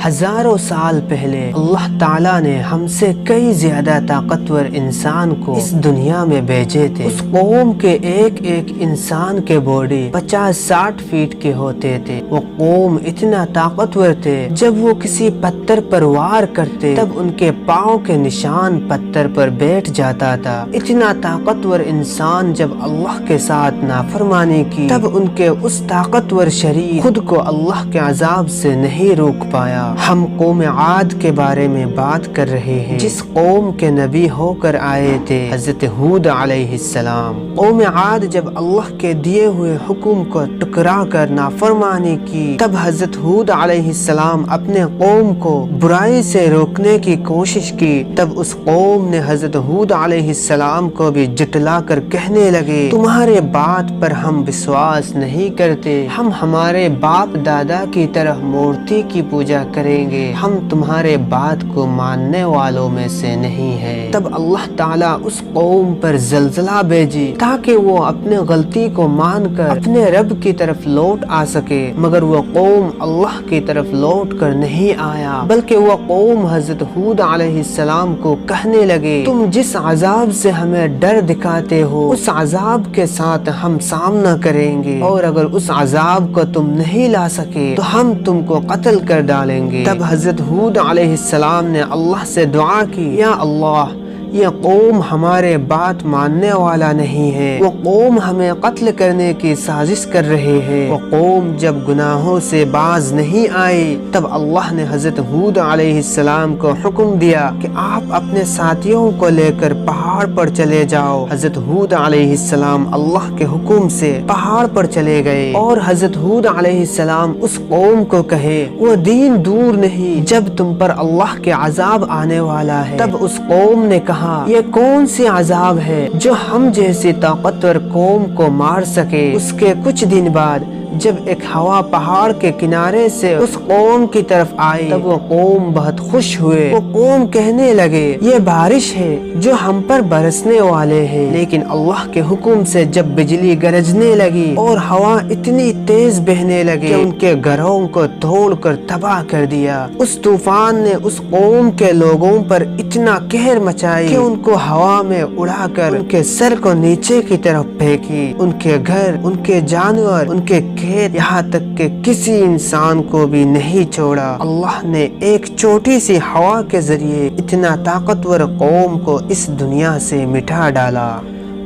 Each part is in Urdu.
ہزاروں سال پہلے اللہ تعالیٰ نے ہم سے کئی زیادہ طاقتور انسان کو اس دنیا میں بھیجے تھے۔ اس قوم کے ایک ایک انسان کے باڈی 50-60 فیٹ کے ہوتے تھے۔ وہ قوم اتنا طاقتور تھے، جب وہ کسی پتھر پر وار کرتے تب ان کے پاؤں کے نشان پتھر پر بیٹھ جاتا تھا۔ اتنا طاقتور انسان جب اللہ کے ساتھ نافرمانی کی تب ان کے اس طاقتور شریر خود کو اللہ کے عذاب سے نہیں روک پایا۔ ہم قوم عاد کے بارے میں بات کر رہے ہیں، جس قوم کے نبی ہو کر آئے تھے حضرت ہود علیہ السلام۔ قوم عاد جب اللہ کے دیے ہوئے حکم کو ٹکرا کر نافرمانی کی تب حضرت ہود علیہ السلام اپنے قوم کو برائی سے روکنے کی کوشش کی۔ تب اس قوم نے حضرت ہود علیہ السلام کو بھی جٹلا کر کہنے لگے، تمہارے بات پر ہم وشواس نہیں کرتے، ہم ہمارے باپ دادا کی طرح مورتی کی پوجا کریں گے، ہم تمہارے بات کو ماننے والوں میں سے نہیں ہیں۔ تب اللہ تعالیٰ اس قوم پر زلزلہ بھیجی تاکہ وہ اپنے غلطی کو مان کر اپنے رب کی طرف لوٹ آ سکے، مگر وہ قوم اللہ کی طرف لوٹ کر نہیں آیا، بلکہ وہ قوم حضرت ہود علیہ السلام کو کہنے لگے، تم جس عذاب سے ہمیں ڈر دکھاتے ہو اس عذاب کے ساتھ ہم سامنا کریں گے، اور اگر اس عذاب کو تم نہیں لا سکے تو ہم تم کو قتل کر ڈالیں گے۔ تب حضرت ہود علیہ السلام نے اللہ سے دعا کی، یا اللہ، یہ قوم ہمارے بات ماننے والا نہیں ہے، وہ قوم ہمیں قتل کرنے کی سازش کر رہے ہیں۔ وہ قوم جب گناہوں سے باز نہیں آئی تب اللہ نے حضرت ہود علیہ السلام کو حکم دیا کہ آپ اپنے ساتھیوں کو لے کر پہاڑ پر چلے جاؤ۔ حضرت ہود علیہ السلام اللہ کے حکم سے پہاڑ پر چلے گئے، اور حضرت ہود علیہ السلام اس قوم کو کہے، وہ دین دور نہیں جب تم پر اللہ کے عذاب آنے والا ہے۔ تب اس قوم نے کہا، یہ کون سی عذاب ہے جو ہم جیسی طاقتور قوم کو مار سکے؟ اس کے کچھ دن بعد جب ایک ہوا پہاڑ کے کنارے سے اس قوم کی طرف آئی تب وہ قوم بہت خوش ہوئے۔ وہ قوم کہنے لگے، یہ بارش ہے جو ہم پر برسنے والے ہیں۔ لیکن اللہ کے حکم سے جب بجلی گرجنے لگی اور ہوا اتنی تیز بہنے لگی کہ ان کے گھروں کو توڑ کر تباہ کر دیا۔ اس طوفان نے اس قوم کے لوگوں پر اتنا قہر مچائی کہ ان کو ہوا میں اڑا کر ان کے سر کو نیچے کی طرف پھینکی۔ ان کے گھر، ان کے جانور، ان کے یہاں تک کہ کسی انسان کو بھی نہیں چھوڑا۔ اللہ نے ایک چھوٹی سی ہوا کے ذریعے اتنا طاقتور قوم کو اس دنیا سے مٹا ڈالا۔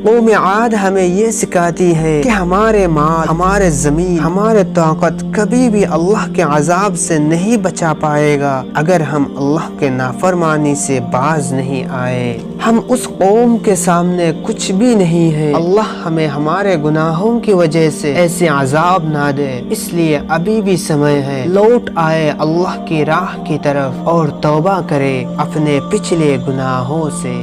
قوم عاد ہمیں یہ سکھاتی ہے کہ ہمارے مال، ہمارے زمین، ہمارے طاقت کبھی بھی اللہ کے عذاب سے نہیں بچا پائے گا اگر ہم اللہ کے نافرمانی سے باز نہیں آئے۔ ہم اس قوم کے سامنے کچھ بھی نہیں ہے۔ اللہ ہمیں ہمارے گناہوں کی وجہ سے ایسے عذاب نہ دے، اس لیے ابھی بھی سمے ہے، لوٹ آئے اللہ کی راہ کی طرف اور توبہ کرے اپنے پچھلے گناہوں سے۔